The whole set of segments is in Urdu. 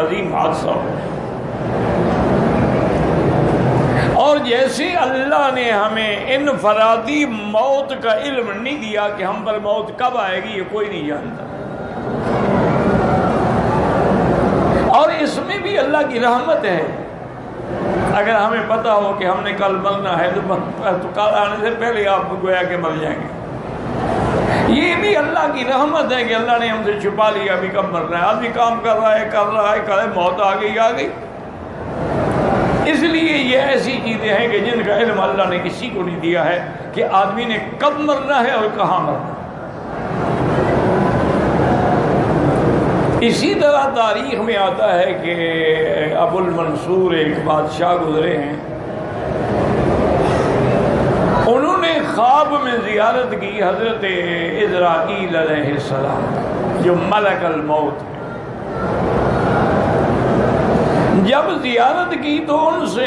عظیم حادثہ ہو. اور جیسے اللہ نے ہمیں انفرادی موت کا علم نہیں دیا کہ ہم پر موت کب آئے گی، یہ کوئی نہیں جانتا. اور اس میں بھی اللہ کی رحمت ہے. اگر ہمیں پتا ہو کہ ہم نے کل مرنا ہے تو کل آنے سے پہلے آپ گویا کہ مر جائیں گے. یہ بھی اللہ کی رحمت ہے کہ اللہ نے ہم سے چھپا لیا ابھی کب مرنا ہے. آدمی کام کر رہا ہے موت آ گئی. اس لیے یہ ایسی چیزیں ہیں کہ جن کا علم اللہ نے کسی کو نہیں دیا ہے کہ آدمی نے کب مرنا ہے اور کہاں مرنا ہے. اسی طرح تاریخ میں آتا ہے کہ ابو المنصور ایک بادشاہ گزرے ہیں، انہوں نے خواب میں زیارت کی حضرت اسرائیل علیہ السلام جو ملک الموت ہے. جب زیارت کی تو ان سے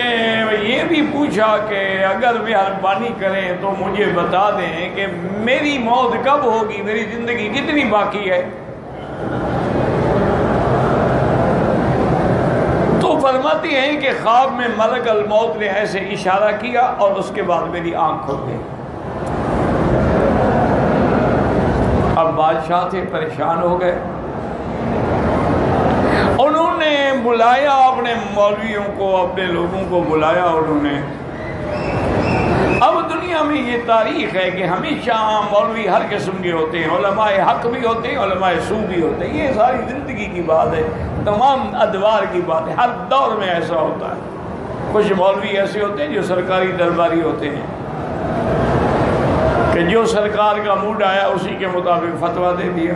یہ بھی پوچھا کہ اگر مہربانی کریں تو مجھے بتا دیں کہ میری موت کب ہوگی، میری زندگی کتنی باقی ہے. تو فرماتی ہیں کہ خواب میں ملک الموت نے ایسے اشارہ کیا اور اس کے بعد میری آنکھ کھل گئی. اب بادشاہ تھے، پریشان ہو گئے. انہوں نے بلایا اپنے مولویوں کو، اپنے لوگوں کو بلایا. انہوں نے اب دنیا میں یہ تاریخ ہے کہ ہمیشہ مولوی ہر قسم کے ہوتے ہیں، علماء حق بھی ہوتے ہیں، علماء سو بھی ہوتے ہیں. یہ ساری زندگی کی بات ہے، تمام ادوار کی بات ہے، ہر دور میں ایسا ہوتا ہے. کچھ مولوی ایسے ہوتے ہیں جو سرکاری درباری ہوتے ہیں کہ جو سرکار کا موڈ آیا اسی کے مطابق فتویٰ دے دیا.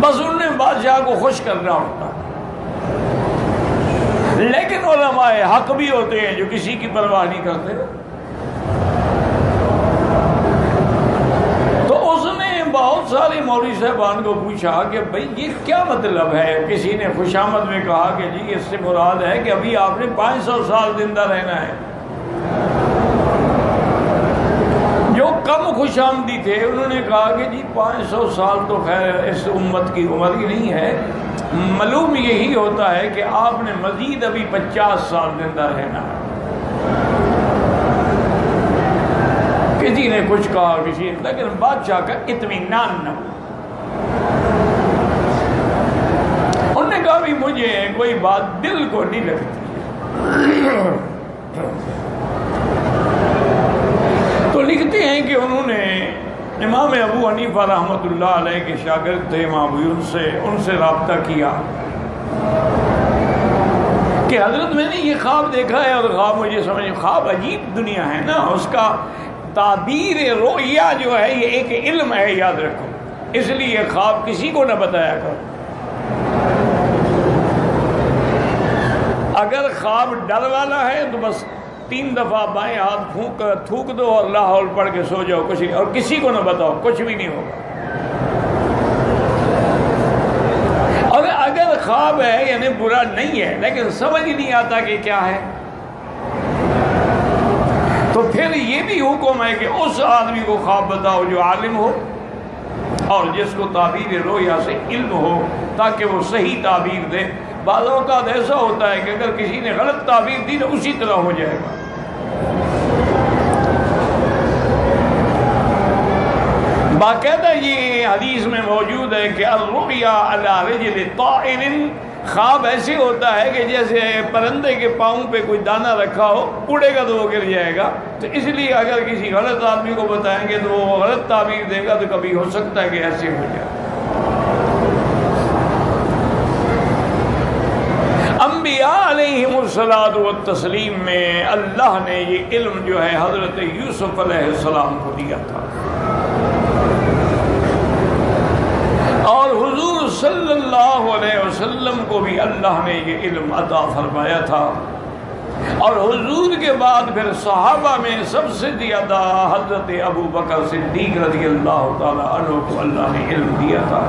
بس انہوں نے بادشاہ کو خوش کرنا ہوتا. لیکن علماء حق بھی ہوتے ہیں جو کسی کی پرواہ نہیں کرتے. تو اس نے بہت سارے مولوی صاحبان کو پوچھا کہ بھئی یہ کیا مطلب ہے. کسی نے خوش آمد میں کہا کہ جی اس سے مراد ہے کہ ابھی آپ نے 500 سال زندہ رہنا ہے. جو کم خوش آمدی تھے انہوں نے کہا کہ جی 500 سال تو خیر اس امت کی عمر ہی نہیں ہے، معلوم یہی ہوتا ہے کہ آپ نے مزید ابھی 50 سال زندہ رہنا ہے. کسی نے کچھ کہا، کسی نے، لیکن بادشاہ کا اطمینان نہ ہو. انہوں نے کہا بھی مجھے کوئی بات دل کو نہیں لگتی. تو لکھتے ہیں کہ انہوں نے امام ابو حنیفہ رحمۃ اللہ علیہ کے شاگرد تھے امام ابو، ان سے رابطہ کیا کہ حضرت میں نے یہ خواب دیکھا ہے اور خواب مجھے سمجھ، خواب عجیب دنیا ہے نا، اس کا تعبیر رؤیا جو ہے یہ ایک علم ہے، یاد رکھو. اس لیے خواب کسی کو نہ بتایا کرو. اگر خواب ڈر والا ہے تو بس 3 دفعہ بائیں ہاتھ تھوک دو اور لا حول پڑھ کے سو جاؤ، کچھ نہیں، اور کسی کو نہ بتاؤ، کچھ بھی نہیں ہوگا. اور اگر خواب ہے یعنی برا نہیں ہے لیکن سمجھ نہیں آتا کہ کیا ہے، تو پھر یہ بھی حکم ہے کہ اس آدمی کو خواب بتاؤ جو عالم ہو اور جس کو تعبیر رویا سے علم ہو، تاکہ وہ صحیح تعبیر دے. بعض اوقات ایسا ہوتا ہے کہ اگر کسی نے غلط تعبیر دی تو اسی طرح ہو جائے گا. باقاعدہ یہ حدیث میں موجود ہے کہ الرؤیا علی رجل طائر، خواب ایسے ہوتا ہے کہ جیسے پرندے کے پاؤں پہ کوئی دانہ رکھا ہو، اڑے گا تو وہ گر جائے گا. تو اس لیے اگر کسی غلط آدمی کو بتائیں گے تو وہ غلط تعبیر دے گا، تو کبھی ہو سکتا ہے کہ ایسے ہو جائے. انبیاء علیہم الصلاۃ والتسلیم میں اللہ نے یہ علم جو ہے حضرت یوسف علیہ السلام کو دیا تھا، اور حضور صلی اللہ علیہ وسلم کو بھی اللہ نے یہ علم عطا فرمایا تھا. اور حضور کے بعد پھر صحابہ میں سب سے زیادہ حضرت ابو بکر صدیق رضی اللہ تعالی عنہ کو اللہ نے علم دیا تھا.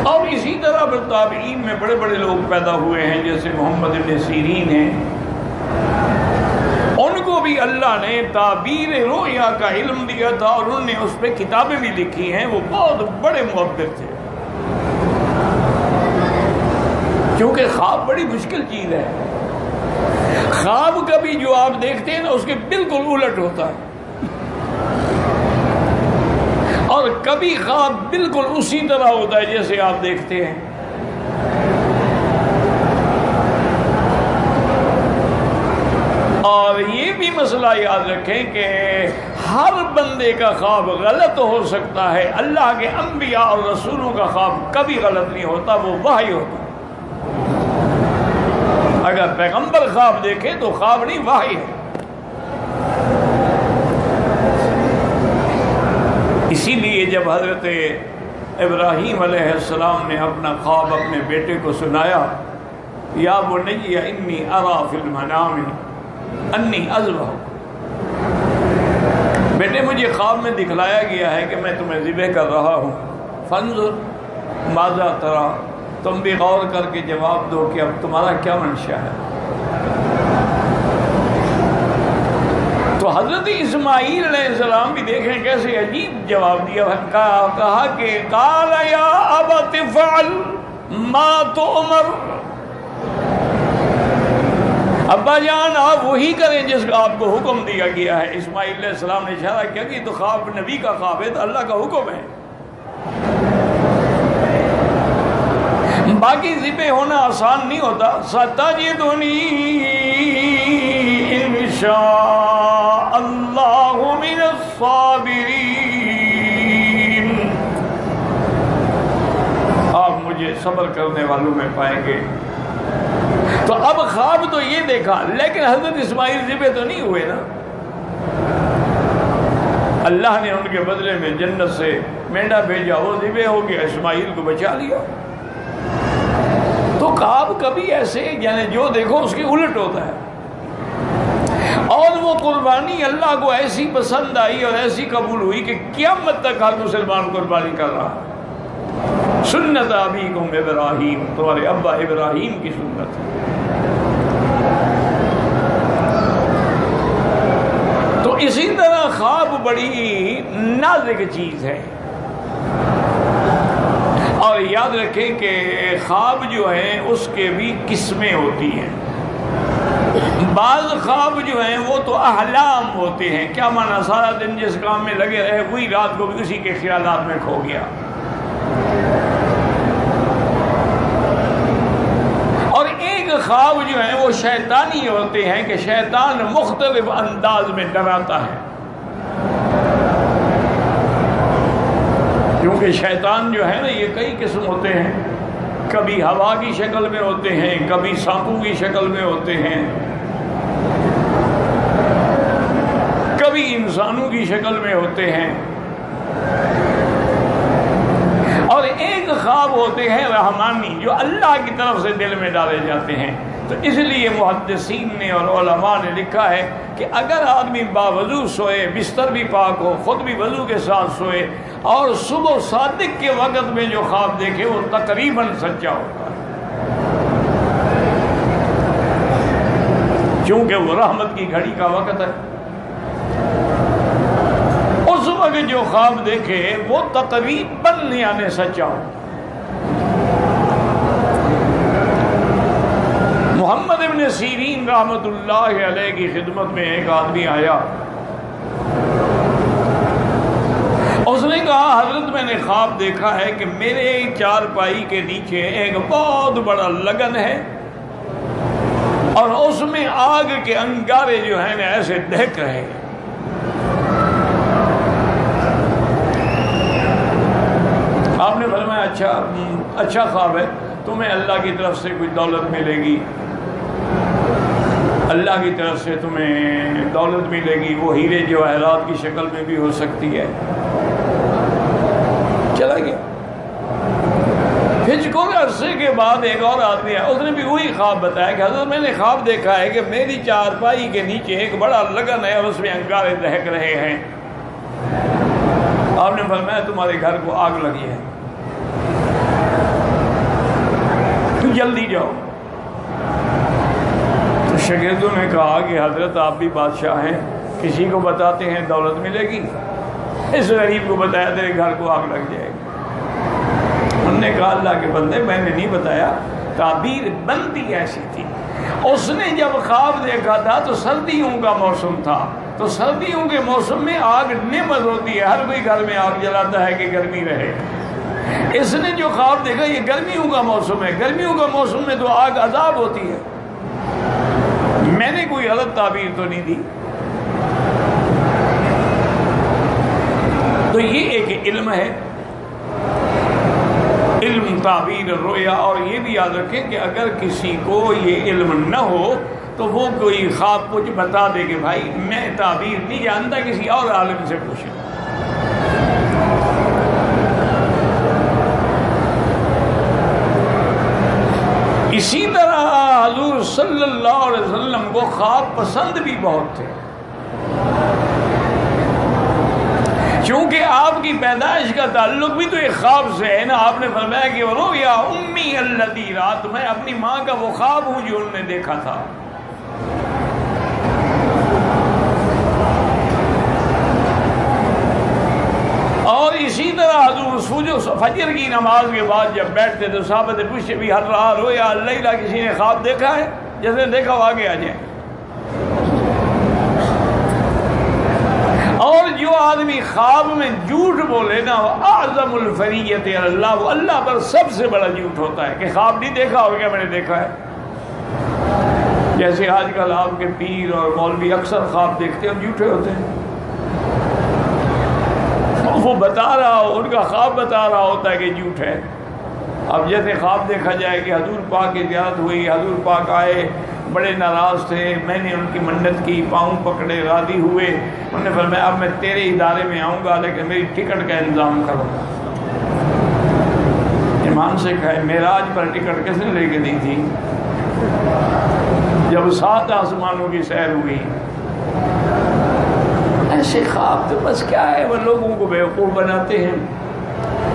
اور اسی طرح پھر تابعین میں بڑے بڑے لوگ پیدا ہوئے ہیں، جیسے محمد ابن سیرین ہیں. ان ان کو بھی اللہ نے تعبیر رؤیا کا علم دیا تھا اور انہوں نے اس پہ کتابیں بھی لکھی ہیں. وہ بہت بڑے معبر تھے، کیونکہ خواب بڑی مشکل چیز ہے. خواب کبھی جو آپ دیکھتے ہیں نا اس کے بالکل الٹ ہوتا ہے، اور کبھی خواب بالکل اسی طرح ہوتا ہے جیسے آپ دیکھتے ہیں. اور یہ بھی مسئلہ یاد رکھیں کہ ہر بندے کا خواب غلط ہو سکتا ہے. اللہ کے انبیاء اور رسولوں کا خواب کبھی غلط نہیں ہوتا، وہ وحی ہوتا. اگر پیغمبر خواب دیکھے تو خواب نہیں، وحی ہے. اسی لیے جب حضرت ابراہیم علیہ السلام نے اپنا خواب اپنے بیٹے کو سنایا، یا بنی انی ارا فی المنام انی اذبح، بیٹے مجھے خواب میں دکھلایا گیا ہے کہ میں تمہیں ذبح کر رہا ہوں. فانظر ماذا ترى، تم بھی غور کر کے جواب دو کہ اب تمہارا کیا منشا ہے. تو حضرت اسماعیل علیہ السلام بھی دیکھیں کیسے عجیب جواب دیا. کہا کہ قال یا ابت افعل ما تؤمر، ابا جان آپ وہی کریں جس کا آپ کو حکم دیا گیا ہے. اسماعیل علیہ السلام نے اشارہ کیا کہ تو خواب نبی کا خواب ہے، تو اللہ کا حکم ہے. باقی ذبح ہونا آسان نہیں ہوتا. ستجدنی انشاء اللہ من الصابرین، آپ مجھے صبر کرنے والوں میں پائیں گے. تو اب خواب تو یہ دیکھا، لیکن حضرت اسماعیل ذبح تو نہیں ہوئے نا. اللہ نے ان کے بدلے میں جنت سے مینڈا بھیجا، وہ ذبح ہو گیا، اسماعیل کو بچا لیا. تو خواب کبھی ایسے یعنی جو دیکھو اس کی الٹ ہوتا ہے. اور وہ قربانی اللہ کو ایسی پسند آئی اور ایسی قبول ہوئی کہ قیامت تک ہر مسلمان قربانی کر رہا. سنت ابیکم ابراہیم، تمہارے ابا ابراہیم کی سنت. تو اسی طرح خواب بڑی نازک چیز ہے. اور یاد رکھیں کہ خواب جو ہیں اس کے بھی قسمیں ہوتی ہیں. بعض خواب جو ہیں وہ تو احلام ہوتے ہیں. کیا معنی؟ سارا دن جس کام میں لگے رہے وہی رات کو بھی اسی کے خیالات میں کھو گیا. اور ایک خواب جو ہیں وہ شیطانی ہوتے ہیں کہ شیطان مختلف انداز میں ڈراتا ہے. کیونکہ شیطان جو ہے نا یہ کئی قسم ہوتے ہیں. کبھی ہوا کی شکل میں ہوتے ہیں، کبھی سانپوں کی شکل میں ہوتے ہیں، کبھی انسانوں کی شکل میں ہوتے ہیں. اور ایک خواب ہوتے ہیں رحمانی جو اللہ کی طرف سے دل میں ڈالے جاتے ہیں. تو اس لیے محدثین نے اور علماء نے لکھا ہے کہ اگر آدمی باوضو سوئے، بستر بھی پاک ہو، خود بھی وضو کے ساتھ سوئے، اور صبح صادق کے وقت میں جو خواب دیکھے وہ تقریباً سچا ہوتا ہے، کیونکہ وہ رحمت کی گھڑی کا وقت ہے. اس وقت جو خواب دیکھے وہ تقریباً یعنی سچا ہو. محمد ابن سیرین رحمۃ اللہ علیہ کی خدمت میں ایک آدمی آیا. اس نے کہا حضرت میں نے خواب دیکھا ہے کہ میرے چارپائی کے نیچے ایک بہت بڑا لگن ہے اور اس میں آگ کے انگارے جو ہیں ایسے دہک رہے ہیں. آپ نے فرمایا اچھا خواب ہے، تمہیں اللہ کی طرف سے کچھ دولت ملے گی، اللہ کی طرف سے تمہیں دولت ملے گی، وہ ہیرے جواہرات کی شکل میں بھی ہو سکتی ہے. چلا گیا. پھر کچھ عرصے کے بعد ایک اور آدمی ہے، اس نے بھی وہی خواب بتایا کہ حضرت میں نے خواب دیکھا ہے کہ میری چارپائی کے نیچے ایک بڑا لگن ہے اور اس میں انگارے دہک رہے ہیں. آپ نے فرمایا تمہارے گھر کو آگ لگی ہے، جلدی جاؤ. تو شاگردوں نے کہا کہ حضرت آپ بھی بادشاہ ہیں، کسی کو بتاتے ہیں دولت ملے گی، اس غریب کو بتایا تیرے گھر کو آگ لگ جائے گی۔ انہوں نے کہا اللہ کے بندے میں نے نہیں بتایا، تعبیر بندی ایسی تھی۔ اس نے جب خواب دیکھا تھا تو سردیوں کا موسم تھا، تو سردیوں کے موسم میں آگ نعمت ہوتی ہے، ہر کوئی گھر میں آگ جلاتا ہے کہ گرمی رہے۔ اس نے جو خواب دیکھا یہ گرمیوں کا موسم ہے، گرمیوں کا موسم میں تو آگ عذاب ہوتی ہے، میں نے کوئی غلط تعبیر تو نہیں دی۔ تو یہ ایک علم ہے، علم تعبیر الرؤیا۔ اور یہ بھی یاد رکھیں کہ اگر کسی کو یہ علم نہ ہو تو وہ کوئی خواب کچھ بتا دے کہ بھائی میں تعبیر نہیں جانتا، کسی اور عالم سے پوچھیں۔ اسی طرح حضور صلی اللہ علیہ وسلم کو خواب پسند بھی بہت تھے، چونکہ آپ کی پیدائش کا تعلق بھی تو ایک خواب سے ہے نا۔ آپ نے فرمایا کہ رؤیا امی التی رات، میں اپنی ماں کا وہ خواب ہوں جو انہوں نے دیکھا تھا۔ اور اسی طرح حضور فجر کی نماز کے بعد جب بیٹھتے تو صحابہ پوچھتے بھی ہر رہا رویا اللہ، کسی نے خواب دیکھا ہے؟ جس نے دیکھا وہ آگے آ جائیں۔ اور جو آدمی خواب میں جھوٹ بولے نا وہ اعظم الفریت اللہ، وہ اللہ پر سب سے بڑا جھوٹ ہوتا ہے کہ خواب نہیں دیکھا ہو کیا میں نے دیکھا ہے۔ جیسے آج کل آپ کے پیر اور مولوی اکثر خواب دیکھتے اور جھوٹے ہوتے ہیں، وہ بتا رہا ہو، ان کا خواب بتا رہا ہوتا ہے کہ جھوٹ ہے۔ اب جیسے خواب دیکھا جائے کہ حضور پاک کی زیارت ہوئی، حضور پاک آئے، بڑے ناراض تھے، میں نے ان کی منت کی، پاؤں پکڑے، راضی ہوئے، انہوں نے فرمایا اب میں تیرے ادارے میں آؤں گا لیکن میری ٹکٹ کا انتظام کرو۔ ایمان سے کہے معراج پر ٹکٹ کس نے لے کے دی تھی؟ جب 7 آسمانوں کی سیر ہوئی۔ ایسے خواب تو بس کیا ہے، وہ لوگوں کو بیوقوف بناتے ہیں،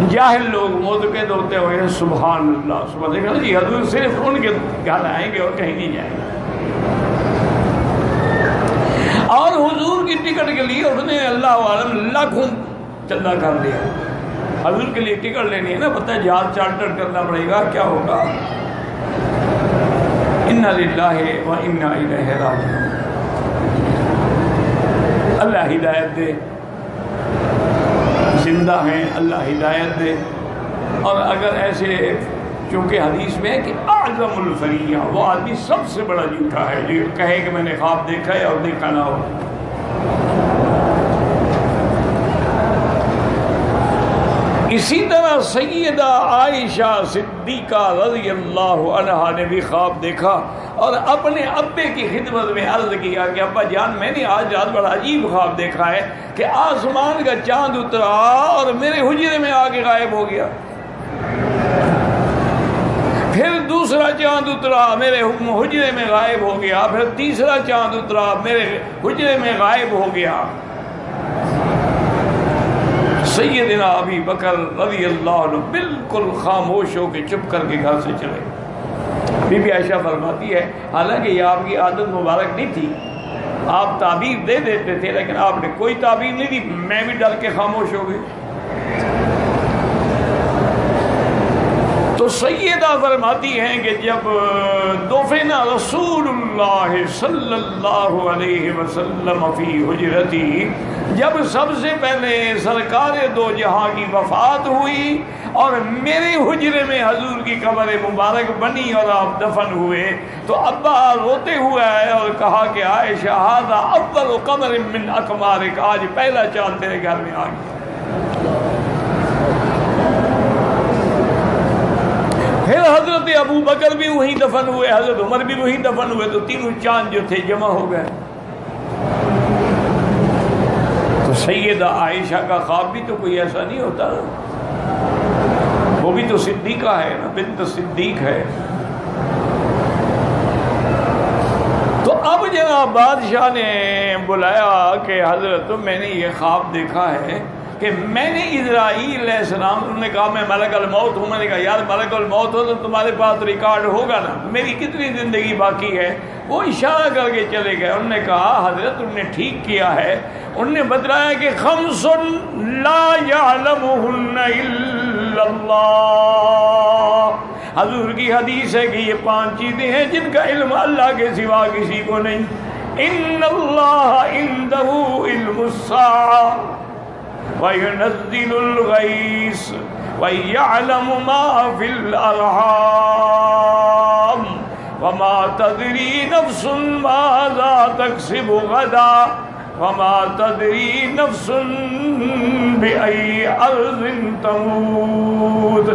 جاہل لوگ معتقد ہوتے ہوئے سبحان اللہ سبحان اللہ، جی حضور صرف ان کے گھر آئیں گے اور کہیں نہیں جائیں گے۔ اور حضور کی ٹکٹ کے لیے اس نے اللہ عالم لاکھوں چندہ کر لیا۔ حضور کے لیے ٹکٹ لینی ہے نا، پتہ ہے جہاز چارٹر کرنا پڑے گا، کیا ہوگا؟ انا للہ و انا الیہ راجعون۔ اللہ ہدایت دے، زندہ ہیں، اللہ ہدایت دے۔ اور اگر ایسے، چونکہ حدیث میں ہے کہ اعظم الفریہ، وہ آدمی سب سے بڑا جھوٹا ہے جو کہے کہ میں نے خواب دیکھا ہے اور دیکھا نہ ہو۔ اسی طرح سیدہ عائشہ صدیقہ رضی اللہ عنہا نے بھی خواب دیکھا اور اپنے ابے کی خدمت میں عرض کیا کہ ابا جان میں نے آج رات بڑا عجیب خواب دیکھا ہے کہ آسمان کا چاند اترا اور میرے حجرے میں آ کے غائب ہو گیا، پھر دوسرا چاند اترا میرے حجرے میں غائب ہو گیا، پھر تیسرا چاند اترا میرے حجرے میں غائب ہو گیا۔ سیدنا ابی بکر رضی اللہ عنہ بالکل خاموش ہو کے چپ کر کے گھر سے چلے۔ بی بی عائشہ فرماتی ہے حالانکہ یہ آپ کی عادت مبارک نہیں تھی، آپ تعبیر دے دیتے تھے لیکن آپ نے کوئی تعبیر نہیں دی، میں بھی ڈر کے خاموش ہو گئی۔ تو سیدہ فرماتی ہیں کہ جب دفن رسول اللہ صلی اللہ علیہ وسلم فی حجرتی، جب سب سے پہلے سرکار دو جہاں کی وفات ہوئی اور میرے حجرے میں حضور کی قبر مبارک بنی اور آپ دفن ہوئے، تو ابا روتے ہوئے آئے اور کہا کہ عائشہ ھذا اول قمر من اقمارک، آج پہلا چاند تیرے گھر میں آ گیا۔ پھر حضرت ابو بکر بھی وہیں دفن ہوئے، حضرت عمر بھی وہیں دفن ہوئے، تو تینوں چاند جو تھے جمع ہو گئے۔ تو سیدہ عائشہ کا خواب بھی تو کوئی ایسا نہیں ہوتا، وہ بھی تو صدیقہ ہے نا، بنت صدیق ہے۔ تو اب جناب بادشاہ نے بلایا کہ حضرت میں نے یہ خواب دیکھا ہے کہ میں نے اسرائیل علیہ السلام، انہوں نے کہا میں ملک الموت ہوں، میں نے کہا یار ملک الموت ہو تو تمہارے پاس ریکارڈ ہوگا نا، میری کتنی زندگی باقی ہے؟ وہ اشارہ کر کے چلے گئے. انہوں نے کہا حضرت تم نے ٹھیک کیا ہے. انہوں نے بتلایا کہ خمس لا یعلمہن الا اللہ. حضور کی حدیث ہے کہ یہ 5 چیزیں ہیں جن کا علم اللہ کے سوا کسی کو نہیں. ان اللہ عندہ علم الساعہ وَيُنَزِّلُ الْغَيْثَ وَيَعْلَمُ مَا فِي الْأَرْحَامِ وَمَا تَدْرِي نَفْسٌ مَاذَا تَكْسِبُ غَدًا وَمَا تَدْرِي نَفْسٌ بِأَيِّ أَرْضٍ تَمُوتُ.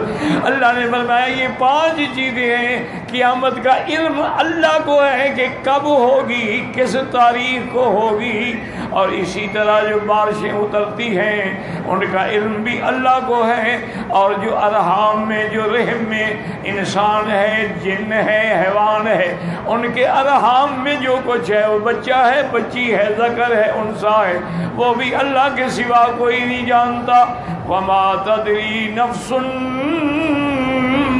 اللہ نے فرمایا یہ 5 چیزیں ہیں، قیامت کا علم اللہ کو ہے کہ کب ہوگی، کس تاریخ کو ہوگی، اور اسی طرح جو بارشیں اترتی ہیں ان کا علم بھی اللہ کو ہے، اور جو ارحام میں، جو رحم میں انسان ہے، جن ہے، حیوان ہے، ان کے ارحام میں جو کچھ ہے، وہ بچہ ہے، بچی ہے، ذکر ہے، انثیٰ ہے، وہ بھی اللہ کے سوا کوئی نہیں جانتا. وَمَا تَدْرِي نَفْسٌ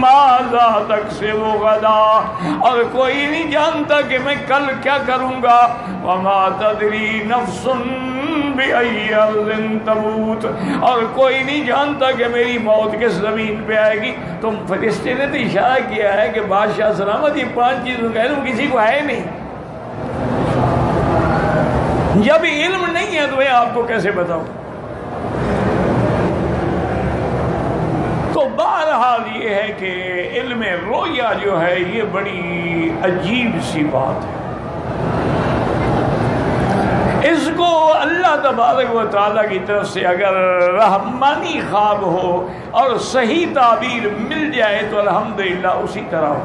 مَاذَا تَكْسِبُ غَدًا، اور کوئی نہیں جانتا کہ میں کل کیا کروں گا. وَمَا تَدْرِي نَفْسٌ بِأَيِّ أَرْضٍ تَمُوتُ، اور کوئی نہیں جانتا کہ میری موت کس زمین پہ آئے گی. تو فرشتے نے تو اشارہ کیا ہے کہ بادشاہ سلامت یہ 5 چیزوں کا علم کسی کو ہے نہیں. جب علم نہیں ہے تو میں آپ کو کیسے بتاؤں؟ تو بہرحال یہ ہے کہ علم رویا جو ہے یہ بڑی عجیب سی بات ہے. اس کو اللہ تبارک و تعالیٰ کی طرف سے اگر رحمانی خواب ہو اور صحیح تعبیر مل جائے تو الحمدللہ اسی طرح ہو.